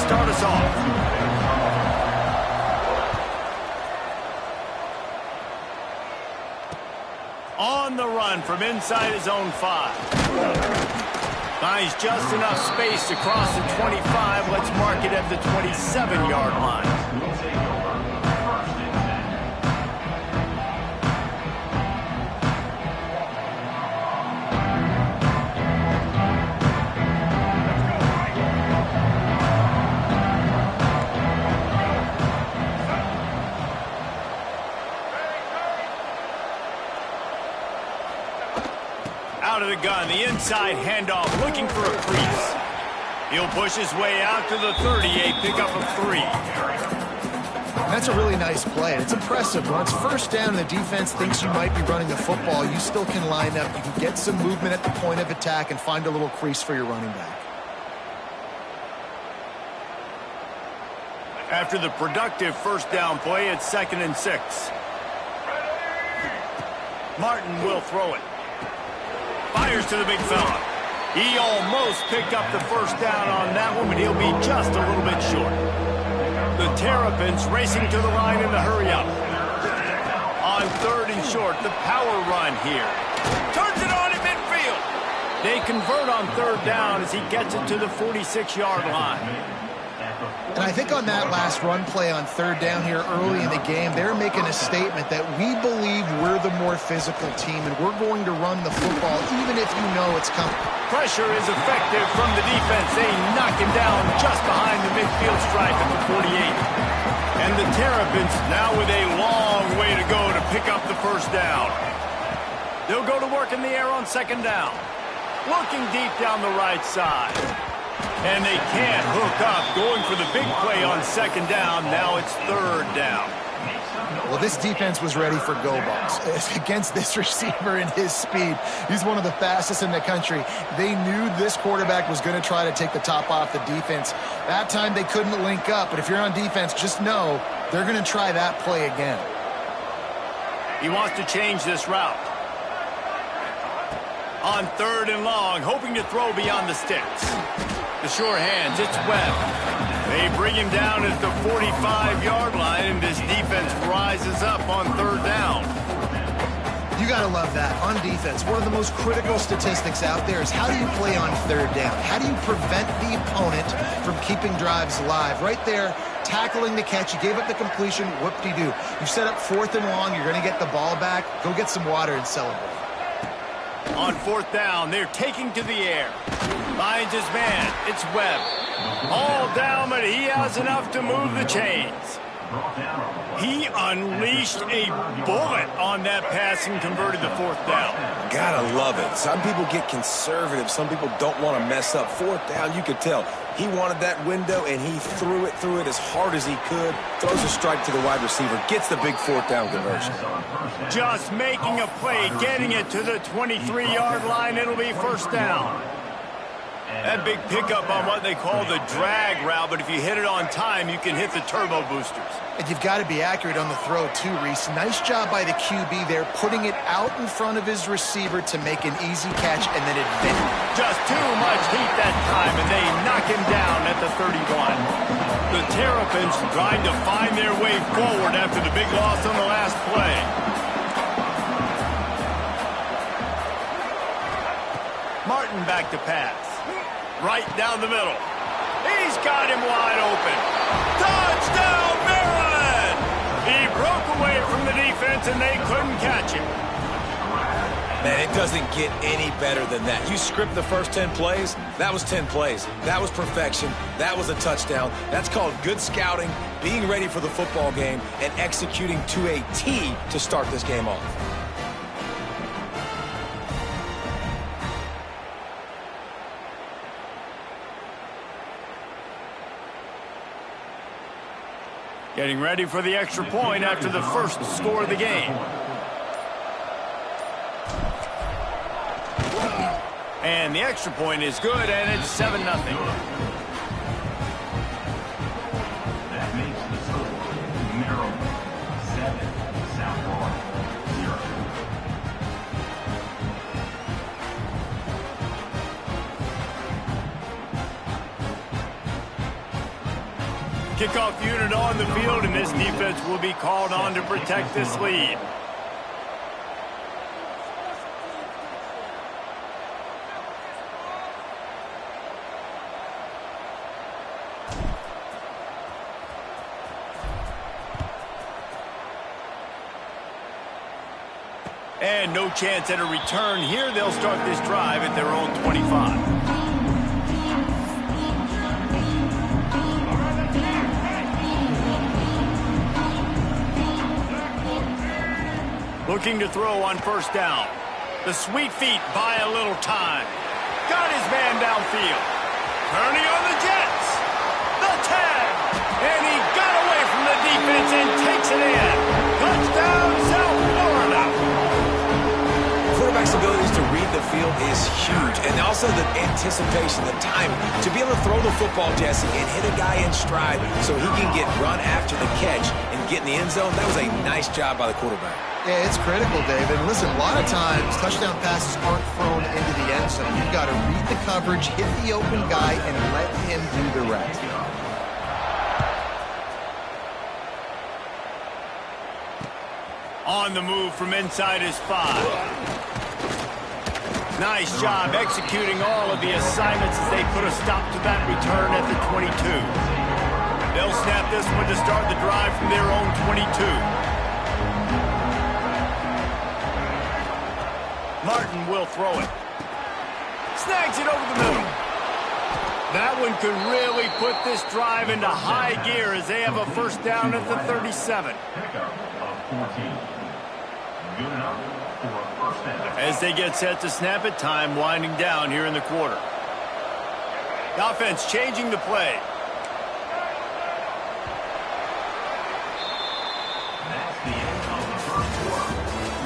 start us off. On the run from inside his own 5. Finds just enough space to cross the 25. Let's mark it at the 27-yard line. Out of the gun, the inside handoff, looking for a crease. He'll push his way out to the 38, pick up a 3. That's a really nice play. It's impressive. When it's first down and the defense thinks you might be running the football, you still can line up. You can get some movement at the point of attack and find a little crease for your running back. After the productive first down play, it's 2nd and 6. Martin will throw it. Fires to the big fella. He almost picked up the first down on that one, but he'll be just a little bit short. The Terrapins racing to the line in the hurry-up. On 3rd and short, the power run here. Turns it on at midfield. They convert on 3rd down as he gets it to the 46-yard line. And I think on that last run play on 3rd down here early in the game, they're making a statement that we believe we're the more physical team and we're going to run the football even if you know it's coming. Pressure is effective from the defense. They knock him down just behind the midfield stripe at the 48. And the Terrapins now with a long way to go to pick up the first down. They'll go to work in the air on 2nd down. Looking deep down the right side. And they can't hook up, going for the big play on 2nd down. Now it's 3rd down. Well, this defense was ready for go balls. Against this receiver and his speed, he's one of the fastest in the country. They knew this quarterback was going to try to take the top off the defense. That time they couldn't link up, but if you're on defense, just know they're going to try that play again. He wants to change this route. On 3rd and long, hoping to throw beyond the sticks. The sure hands, it's Webb. They bring him down at the 45-yard line, and this defense rises up on 3rd down. You got to love that. On defense, one of the most critical statistics out there is how do you play on 3rd down? How do you prevent the opponent from keeping drives alive? Right there, tackling the catch. You gave up the completion. Whoop-de-doo. You set up 4th and long. You're going to get the ball back. Go get some water and celebrate. On 4th down, they're taking to the air. Finds his man. It's Webb. All down, but he has enough to move the chains. He unleashed a bullet on that pass and converted the 4th down. Gotta love it. Some people get conservative. Some people don't want to mess up. 4th down, you could tell. He wanted that window, and he threw it as hard as he could. Throws a strike to the wide receiver. Gets the big 4th down conversion. Just making a play, getting it to the 23-yard line. It'll be 1st down. That big pickup on what they call the drag route, but if you hit it on time, you can hit the turbo boosters. And you've got to be accurate on the throw, too, Reese. Nice job by the QB there, putting it out in front of his receiver to make an easy catch and then advance. Just too much heat that time, and they knock him down at the 31. The Terrapins trying to find their way forward after the big loss on the last play. Martin back to pass. Right down the middle. He's got him wide open. Touchdown, Maryland! He broke away from the defense, and they couldn't catch him. Man, it doesn't get any better than that. You script the first 10 plays, that was 10 plays. That was perfection. That was a touchdown. That's called good scouting, being ready for the football game, and executing to a T to start this game off. Getting ready for the extra point after the first score of the game. And the extra point is good, and it's 7-0. That makes the score Maryland 7, South Florida 0. Kickoff unit on the field, and this defense will be called on to protect this lead. And no chance at a return here. They'll start this drive at their own 25. Looking to throw on first down. The sweet feet buy a little time. Got his man downfield. Turning on the Jets. The 10. And he got away from the defense and takes it in. Touchdown, South Florida. Quarterback's abilities to read the field is huge, and also the anticipation, the time to be able to throw the football, Jesse, and hit a guy in stride so he can get run after the catch and get in the end zone. That was a nice job by the quarterback. Yeah, it's critical, David. Listen, a lot of times touchdown passes aren't thrown into the end zone. You've got to read the coverage, hit the open guy, and let him do the rest. On the move from inside his 5. Nice job executing all of the assignments as they put a stop to that return at the 22. They'll snap this one to start the drive from their own 22. Martin will throw it. Snags it over the middle. That one could really put this drive into high gear as they have a first down at the 37. Pickup of 14. Good enough for a first down. As they get set to snap it, time winding down here in the quarter. The offense changing the play. That's the end of the first quarter,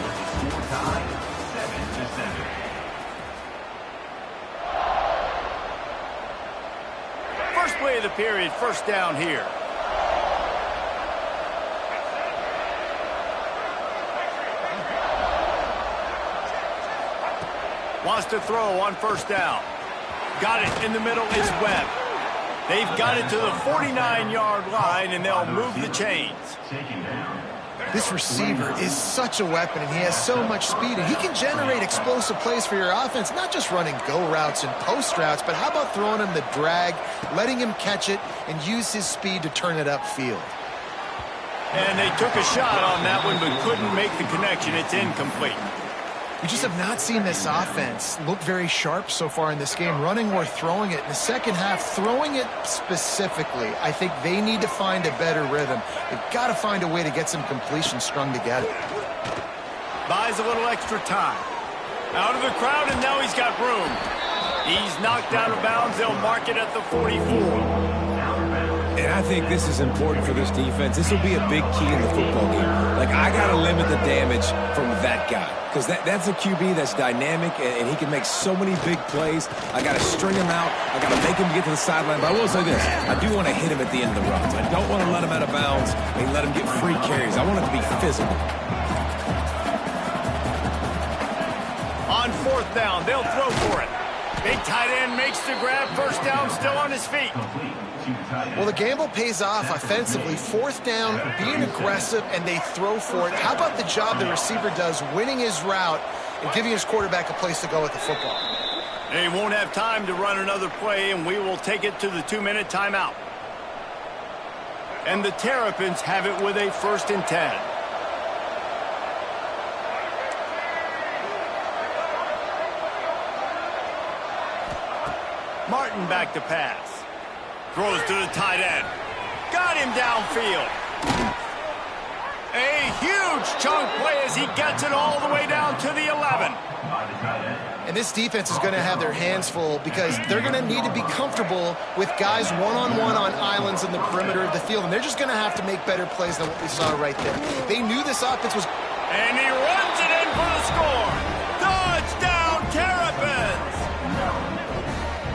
with the score tied 7-7. First play of the period, first down here. Wants to throw on first down. Got it in the middle is Webb. They've got it to the 49-yard line, and they'll move the chains. This receiver is such a weapon, and he has so much speed, and he can generate explosive plays for your offense, not just running go routes and post routes, but how about throwing him the drag, letting him catch it, and use his speed to turn it upfield. And they took a shot on that one, but couldn't make the connection. It's incomplete. We just have not seen this offense look very sharp so far in this game, running or throwing it. In the second half, throwing it specifically, I think they need to find a better rhythm. They've got to find a way to get some completions strung together. Buys a little extra time. Out of the crowd, and now he's got room. He's knocked out of bounds. They'll mark it at the 44. And I think this is important for this defense. This will be a big key in the football game. Like, I got to limit the damage from that guy. Because that's a QB that's dynamic, and he can make so many big plays. I got to string him out. I got to make him get to the sideline. But I will say this. I do want to hit him at the end of the runs. I don't want to let him out of bounds and let him get free carries. I want it to be physical. On fourth down, they'll throw for it. Big tight end makes the grab. First down, still on his feet. Well, the gamble pays off offensively. Fourth down, being aggressive, and they throw for it. How about the job the receiver does winning his route and giving his quarterback a place to go with the football? They won't have time to run another play, and we will take it to the 2-minute timeout. And the Terrapins have it with a 1st and 10. Martin back to pass. Throws to the tight end. Got him downfield. A huge chunk play as he gets it all the way down to the 11. And this defense is going to have their hands full because they're going to need to be comfortable with guys one-on-one on islands in the perimeter of the field. And they're just going to have to make better plays than what we saw right there. They knew this offense was... And he runs it in for the score. Touchdown, Terrapins!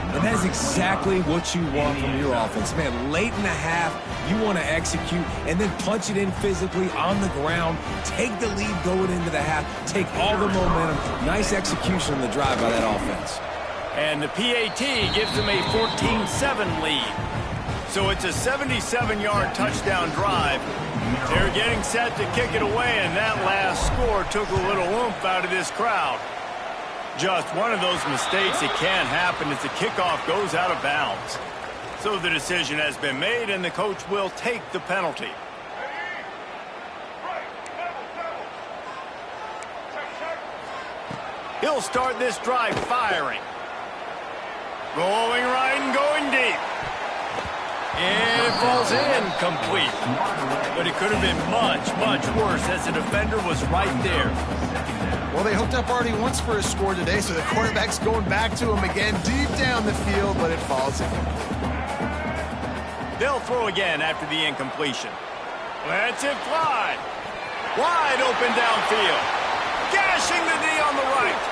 And that's exactly what you want from your offense. Man, late in the half, you want to execute and then punch it in physically on the ground. Take the lead going into the half. Take all the momentum. Nice execution on the drive by that offense. And the PAT gives them a 14-7 lead. So it's a 77-yard touchdown drive. They're getting set to kick it away, and that last score took a little oomph out of this crowd. Just one of those mistakes that can happen as the kickoff goes out of bounds. So the decision has been made, and the coach will take the penalty. He'll start this drive firing. Going right and going deep. And it falls in complete. But it could have been much, much worse as the defender was right there. Well, they hooked up already once for a score today, so the quarterback's going back to him again deep down the field, but it falls in. They'll throw again after the incompletion. Lets it fly. Wide open downfield. Gashing the D on the right.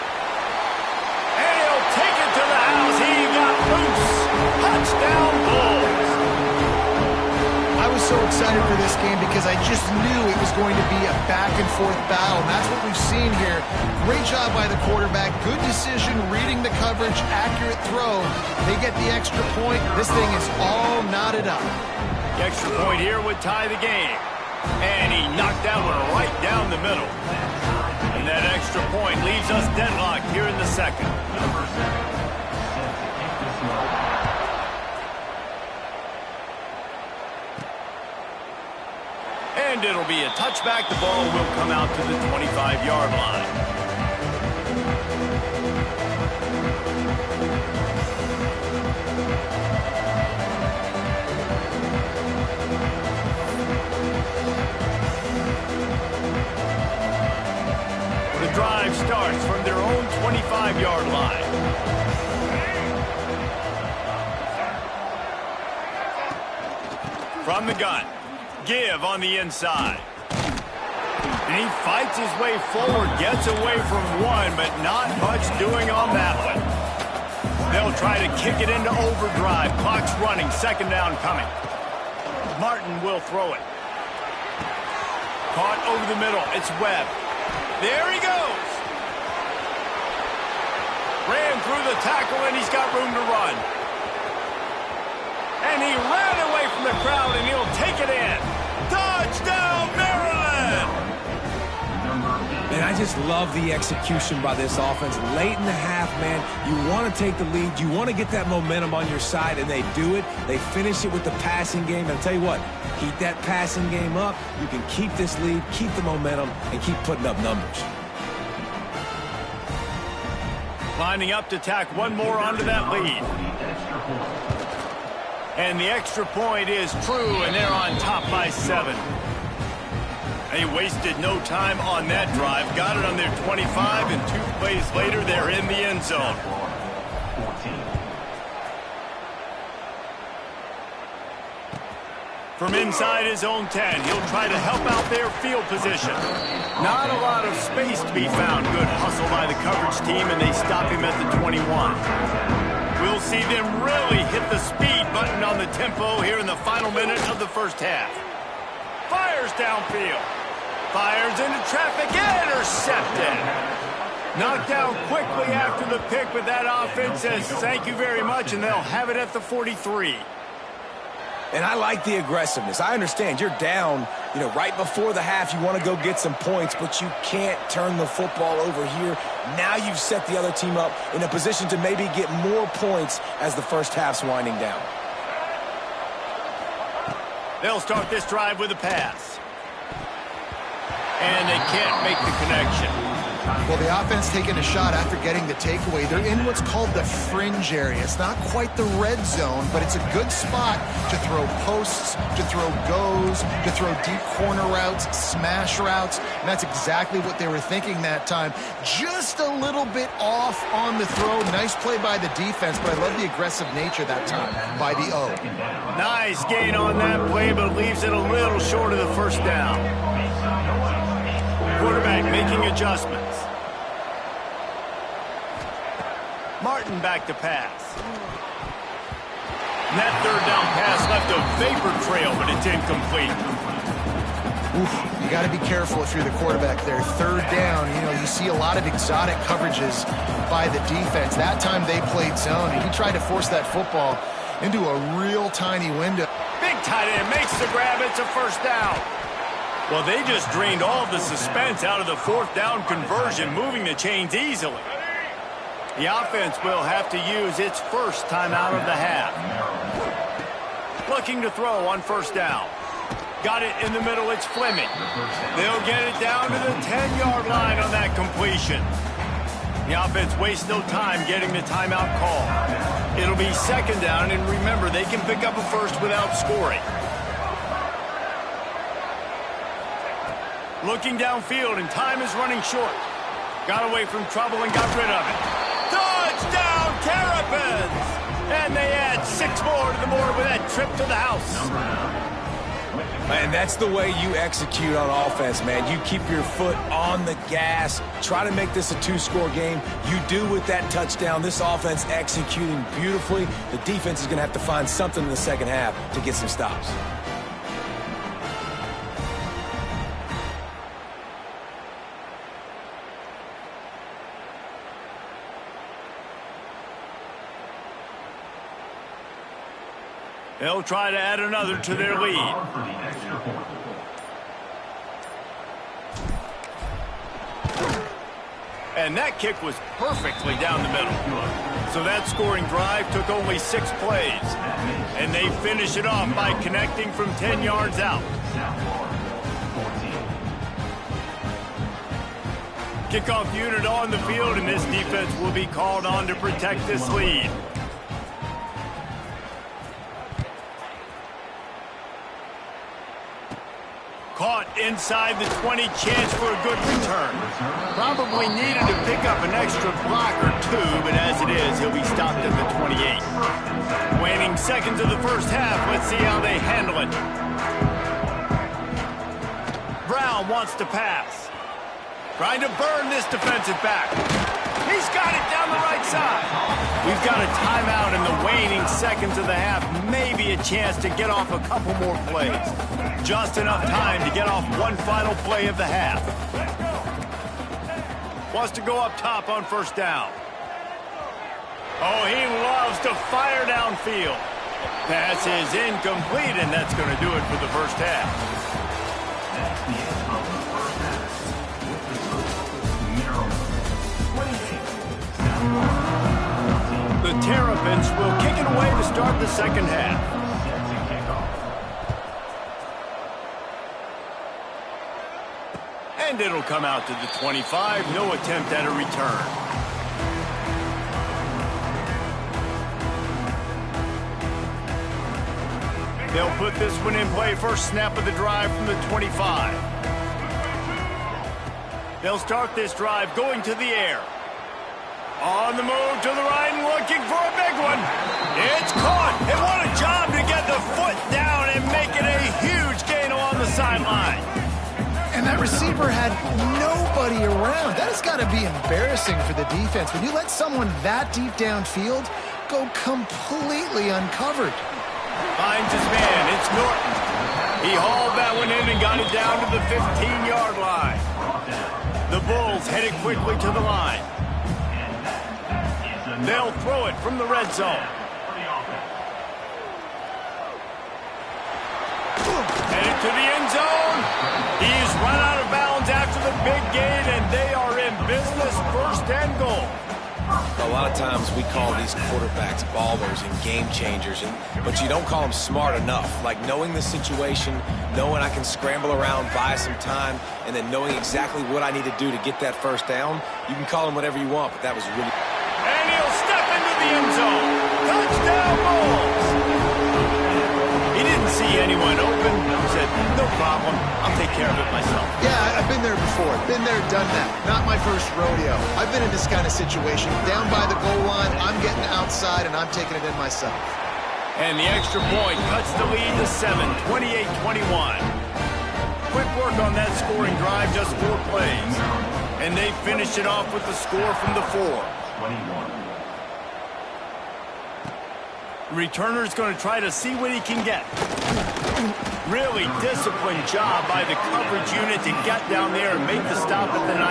And he'll take it to the house. He got loose. Touchdown Bulls. I was so excited for this game because I just knew it was going to be a back-and-forth battle, and that's what we've seen here. Great job by the quarterback. Good decision, reading the coverage, accurate throw. They get the extra point. This thing is all knotted up. The extra point here would tie the game. And he knocked that one right down the middle. And that extra point leaves us deadlocked here in the second. And it'll be a touchback. The ball will come out to the 25-yard line. The drive starts from their own 25-yard line. From the gun. Give on the inside. And he fights his way forward, gets away from one, but not much doing on that one. They'll try to kick it into overdrive. Clock's running, second down coming. Martin will throw it. Caught over the middle, it's Webb. There he goes. Ran through the tackle, and he's got room to run. And he ran away from the crowd, and he'll take it in. Touchdown, Maryland! And I just love the execution by this offense. Late in the half, man, you want to take the lead. You want to get that momentum on your side, and they do it. They finish it with the passing game. And I'll tell you what, keep that passing game up. You can keep this lead, keep the momentum, and keep putting up numbers. Lining up to tack one more onto that lead. And the extra point is true, and they're on top by 7. They wasted no time on that drive. Got it on their 25, and 2 plays later, they're in the end zone. From inside his own 10, he'll try to help out their field position. Not a lot of space to be found. Good hustle by the coverage team, and they stop him at the 21. We'll see them really hit the speed button on the tempo here in the final minute of the first half. Fires downfield. Fires into traffic. Intercepted. Knocked down quickly after the pick, but that offense says thank you very much, and they'll have it at the 43. And I like the aggressiveness. I understand you're down, right before the half. You want to go get some points, but you can't turn the football over here. Now you've set the other team up in a position to maybe get more points as the first half's winding down. They'll start this drive with a pass. And they can't make the connection. Well, the offense taking a shot after getting the takeaway. They're in what's called the fringe area. It's not quite the red zone, but it's a good spot to throw posts, to throw goes, to throw deep corner routes, smash routes. And that's exactly what they were thinking that time. Just a little bit off on the throw. Nice play by the defense, but I love the aggressive nature that time by the O. Nice gain on that play, but leaves it a little short of the first down. Quarterback making adjustments. Martin back to pass. And that third down pass left a vapor trail, but it's incomplete. Oof, you got to be careful if you're the quarterback there. Third down, you see a lot of exotic coverages by the defense. That time they played zone, and he tried to force that football into a real tiny window. Big tight end makes the grab. It's a first down. Well, they just drained all of the suspense out of the fourth down conversion, moving the chains easily. The offense will have to use its first timeout of the half. Looking to throw on first down. Got it in the middle. It's Fleming. They'll get it down to the 10-yard line on that completion. The offense wastes no time getting the timeout call. It'll be second down, and remember, they can pick up a first without scoring. Looking downfield, and time is running short. Got away from trouble and got rid of it. Touchdown, Terrapins! And they add 6 more to the board with that trip to the house. Man, that's the way you execute on offense, man. You keep your foot on the gas. Try to make this a 2-score game. You do with that touchdown. This offense executing beautifully. The defense is going to have to find something in the second half to get some stops. They'll try to add another to their lead. And that kick was perfectly down the middle. So that scoring drive took only 6 plays. And they finish it off by connecting from 10 yards out. Kickoff unit on the field, and this defense will be called on to protect this lead. Caught inside the 20, chance for a good return. Probably needed to pick up an extra block or 2, but as it is, he'll be stopped at the 28. Waning seconds of the first half, let's see how they handle it. Brown wants to pass. Trying to burn this defensive back. He's got it down the right side. We've got a timeout in the waning seconds of the half. Maybe a chance to get off a couple more plays. Just enough time to get off one final play of the half. Wants to go up top on first down. Oh, he loves to fire downfield. Pass is incomplete, and that's going to do it for the first half. That's the end of the first half. The Terrapins will kick it away to start the second half. And it'll come out to the 25. No attempt at a return. They'll put this one in play. First snap of the drive from the 25. They'll start this drive going to the air. On the move to the right and looking for a big one. It's caught. And what a job to get the foot down and make it a huge gain along the sideline. And that receiver had nobody around. That has got to be embarrassing for the defense. When you let someone that deep downfield go completely uncovered. Finds his man. It's Norton. He hauled that one in and got it down to the 15-yard line. The Bulls headed quickly to the line. They'll throw it from the red zone. Headed to the end zone. He's run out of bounds after the big gain, and they are in business, first and goal. A lot of times we call these quarterbacks ballers and game changers, but you don't call them smart enough. Like knowing the situation, knowing I can scramble around, buy some time, and then knowing exactly what I need to do to get that first down. You can call them whatever you want, but that was really... And he'll step into the end zone. Touchdown, Bulls! He didn't see anyone open. He said, no problem. I'll take care of it myself. Yeah, I've been there before. Been there, done that. Not my first rodeo. I've been in this kind of situation. Down by the goal line, I'm getting outside, and I'm taking it in myself. And the extra point cuts the lead to 7, 28-21. Quick work on that scoring drive, just 4 plays. And they finished it off with the score from the 4. 21. Returner's going to try to see what he can get. Really disciplined job by the coverage unit to get down there and make the stop at the 19.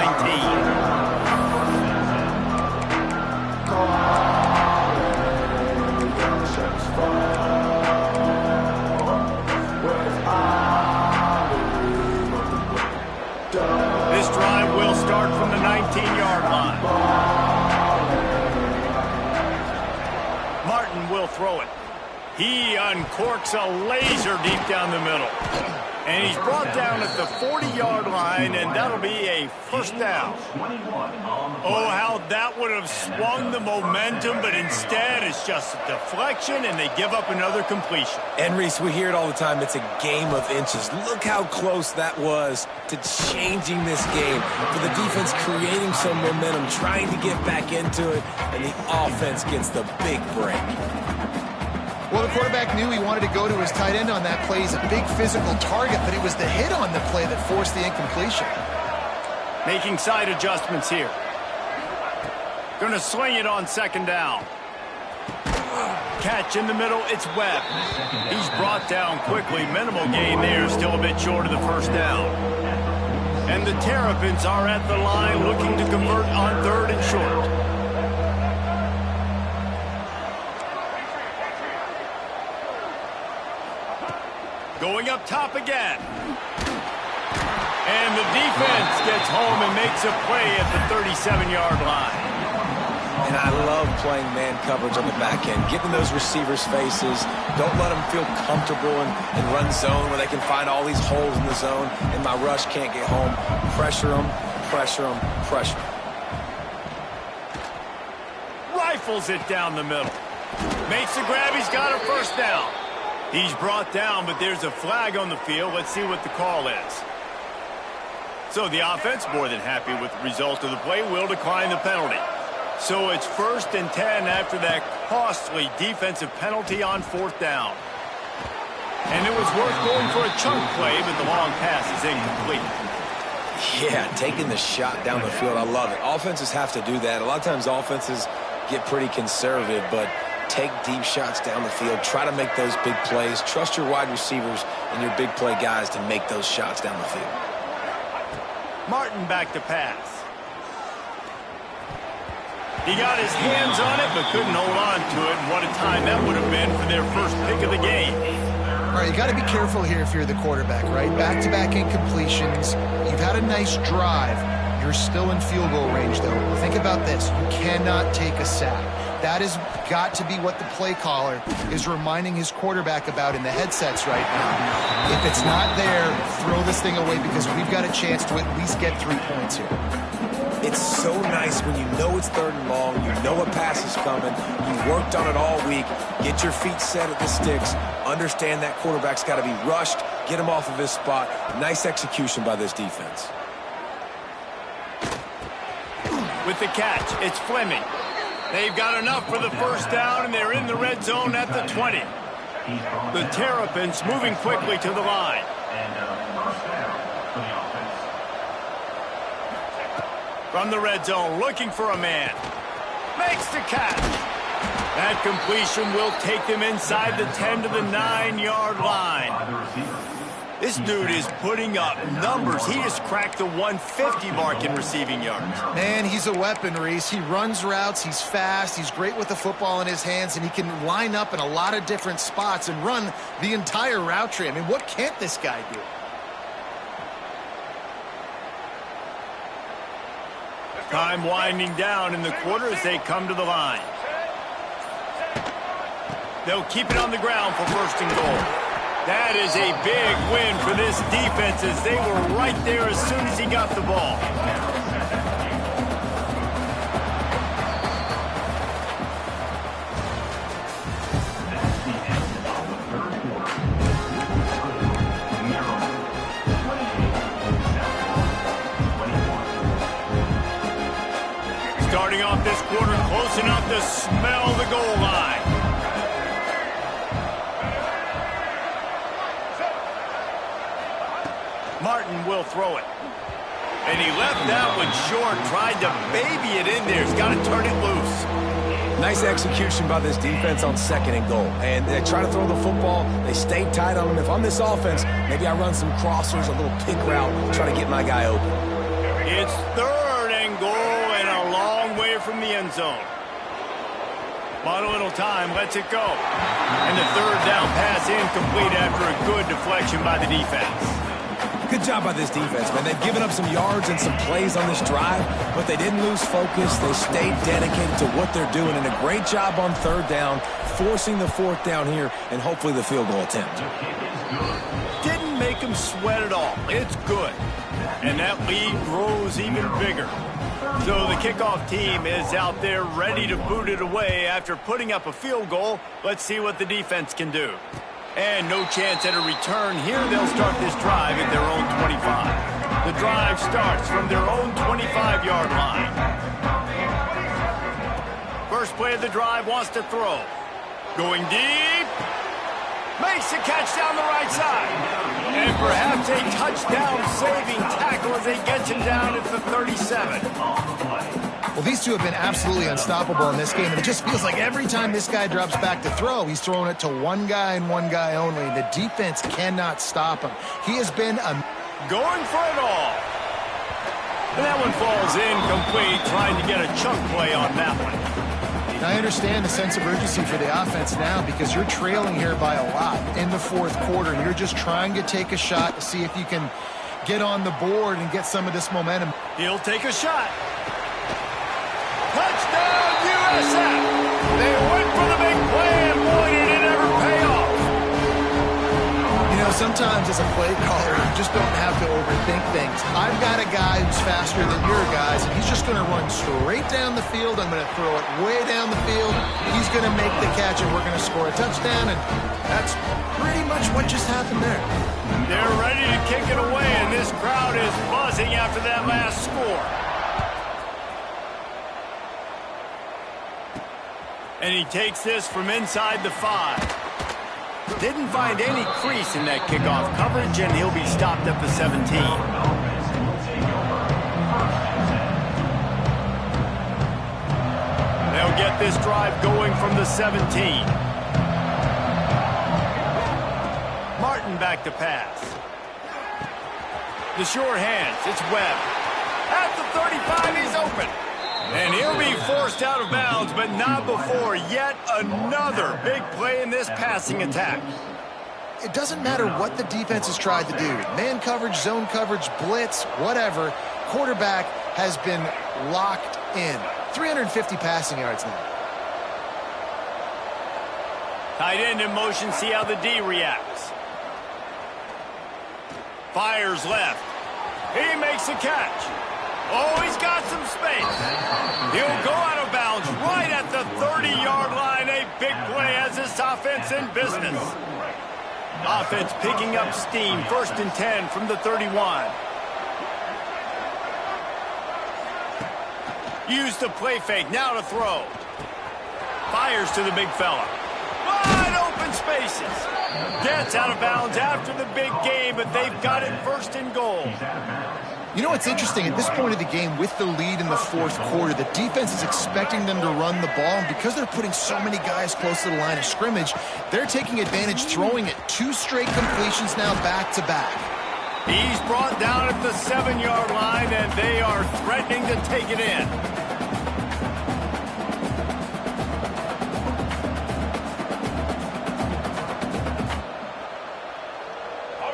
throw it. He uncorks a laser deep down the middle. And he's brought down at the 40-yard line, and that'll be a first down. Oh, how that would have swung the momentum, but instead it's just a deflection, and they give up another completion. And, Reese, we hear it all the time. It's a game of inches. Look how close that was to changing this game. For the defense creating some momentum, trying to get back into it, and the offense gets the big break. Well, the quarterback knew he wanted to go to his tight end on that play. He's a big physical target, but it was the hit on the play that forced the incompletion. Making side adjustments here. Going to sling it on second down. Catch in the middle, it's Webb. He's brought down quickly. Minimal gain there, still a bit short of the first down. And the Terrapins are at the line looking to convert on third and short. Going up top again. And the defense gets home and makes a play at the 37-yard line. And I love playing man coverage on the back end, getting those receivers' faces. Don't let them feel comfortable and run zone where they can find all these holes in the zone, and my rush can't get home. Pressure them, pressure them, pressure them. Rifles it down the middle. Makes the grab. He's got a first down. He's brought down, but there's a flag on the field. Let's see what the call is. So the offense, more than happy with the result of the play, will decline the penalty. So it's 1st and 10 after that costly defensive penalty on fourth down. And it was worth going for a chunk play, but the long pass is incomplete. Yeah, taking the shot down the field, I love it. Offenses have to do that. A lot of times offenses get pretty conservative, but take deep shots down the field. Try to make those big plays. Trust your wide receivers and your big play guys to make those shots down the field. Martin back to pass. He got his hands on it, but couldn't hold on to it. And what a time that would have been for their first pick of the game. All right, you got to be careful here if you're the quarterback, right? Back-to-back incompletions. You've had a nice drive. You're still in field goal range, though. Think about this. You cannot take a sack. That has got to be what the play caller is reminding his quarterback about in the headsets right now. If it's not there, throw this thing away because we've got a chance to at least get 3 points here. It's so nice when you know it's third and long, you know a pass is coming, you've worked on it all week, get your feet set at the sticks, understand that quarterback's got to be rushed, get him off of his spot. Nice execution by this defense. With the catch, it's Fleming. They've got enough for the first down, and they're in the red zone at the 20. The Terrapins moving quickly to the line. From the red zone, looking for a man. Makes the catch. That completion will take them inside the 10 to the 9-yard line. This dude is putting up numbers. He has cracked the 150 mark in receiving yards. Man, he's a weapon, Reese. He runs routes, he's fast, he's great with the football in his hands, and he can line up in a lot of different spots and run the entire route tree. I mean, what can't this guy do? Time winding down in the quarter as they come to the line. They'll keep it on the ground for first and goal. That is a big win for this defense as they were right there as soon as he got the ball. Starting off this quarter close enough to smell the goal line. Martin will throw it. And he left that one short, tried to baby it in there. He's got to turn it loose. Nice execution by this defense on second and goal. And they try to throw the football. They stay tight on him. If I'm this offense, maybe I run some crossers, a little pick route, try to get my guy open. It's third and goal and a long way from the end zone. Bought a little time, lets it go. And the third down pass incomplete after a good deflection by the defense. Good job by this defense, man. They've given up some yards and some plays on this drive, but they didn't lose focus. They stayed dedicated to what they're doing, and a great job on third down, forcing the fourth down here, and hopefully the field goal attempt. Didn't make them sweat at all. It's good. And that lead grows even bigger. So the kickoff team is out there ready to boot it away after putting up a field goal. Let's see what the defense can do. And no chance at a return here. They'll start this drive at their own 25. The drive starts from their own 25-yard line. First play of the drive, wants to throw. Going deep. Makes a catch down the right side. And perhaps a touchdown-saving tackle as they get him down at the 37. Well, these two have been absolutely unstoppable in this game, and it just feels like every time this guy drops back to throw, he's throwing it to one guy and one guy only. The defense cannot stop him. He has been going for it all. And that one falls incomplete, trying to get a chunk play on that one. I understand the sense of urgency for the offense now because you're trailing here by a lot in the fourth quarter, and you're just trying to take a shot to see if you can get on the board and get some of this momentum. He'll take a shot. Touchdown, USF! They went for the big play, and boy, did it ever pay off. You know, sometimes as a play caller, you just don't have to overthink things. I've got a guy who's faster than your guys, and he's just going to run straight down the field. I'm going to throw it way down the field. He's going to make the catch, and we're going to score a touchdown, and that's pretty much what just happened there. They're ready to kick it away, and this crowd is buzzing after that last score. And he takes this from inside the 5. Didn't find any crease in that kickoff coverage, and he'll be stopped at the 17. They'll get this drive going from the 17. Martin back to pass. The sure hands, it's Webb. At the 35, he's open. And he'll be forced out of bounds, but not before yet another big play in this passing attack. It doesn't matter what the defense has tried to do. Man coverage, zone coverage, blitz, whatever. Quarterback has been locked in. 350 passing yards now. Tight end in motion, see how the D reacts. Fires left. He makes a catch. Oh, he's got some space. He'll go out of bounds right at the 30-yard line. A big play as this offense in business. Offense picking up steam. 1st and 10 from the 31. Use the play fake. Now to throw. Fires to the big fella. Wide open spaces. Gets out of bounds after the big game, but they've got it 1st and goal. You know what's interesting? At this point of the game, with the lead in the fourth quarter, the defense is expecting them to run the ball. And because they're putting so many guys close to the line of scrimmage, they're taking advantage, throwing it 2 straight completions now back-to-back. He's brought down at the 7-yard line, and they are threatening to take it in.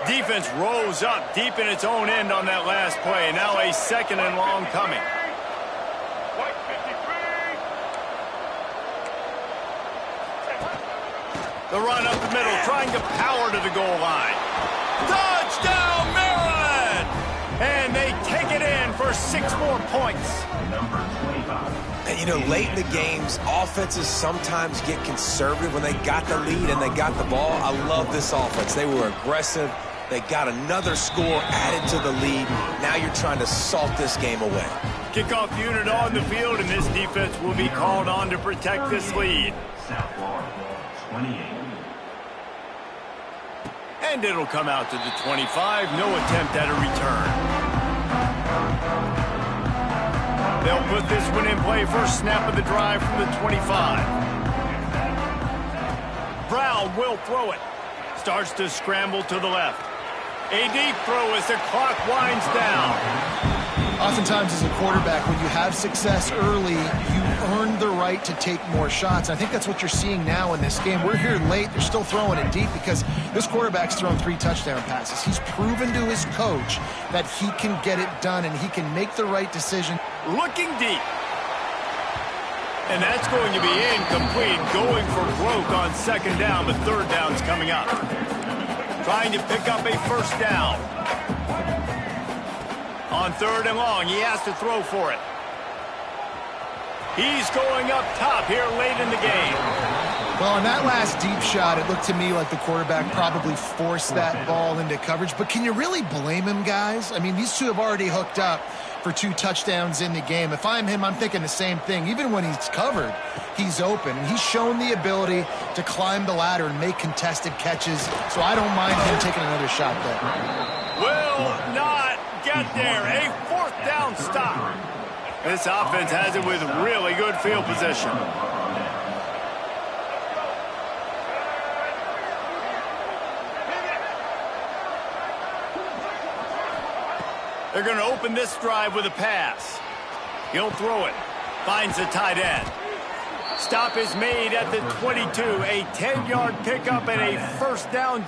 Defense rose up deep in its own end on that last play. Now a 2nd and long coming. The run up the middle, trying to power to the goal line. Touchdown, Maryland! And they take it in for 6 more points. And, you know, late in the games, offenses sometimes get conservative when they got the lead and they got the ball. I love this offense. They were aggressive. They got another score added to the lead. Now you're trying to salt this game away. Kickoff unit on the field, and this defense will be called on to protect this lead. South Florida, 28. And it'll come out to the 25. No attempt at a return. They'll put this one in play. First snap of the drive from the 25. Brown will throw it. Starts to scramble to the left. A deep throw as the clock winds down. Oftentimes as a quarterback, when you have success early, you earned the right to take more shots. I think that's what you're seeing now in this game. We're here late. They're still throwing it deep because this quarterback's thrown 3 touchdown passes. He's proven to his coach that he can get it done and he can make the right decision. Looking deep. And that's going to be incomplete. Going for broke on second down, but third down's coming up. Trying to pick up a first down. On third and long, he has to throw for it. He's going up top here late in the game. Well, on that last deep shot, it looked to me like the quarterback probably forced that ball into coverage. But can you really blame him, guys? I mean, these two have already hooked up for 2 touchdowns in the game. If I'm him, I'm thinking the same thing. Even when he's covered, he's open. And he's shown the ability to climb the ladder and make contested catches. So I don't mind him taking another shot there. Will not get there. A fourth down stop. This offense has it with really good field position. They're going to open this drive with a pass. He'll throw it. Finds the tight end. Stop is made at the 22. A 10-yard pickup and a first down.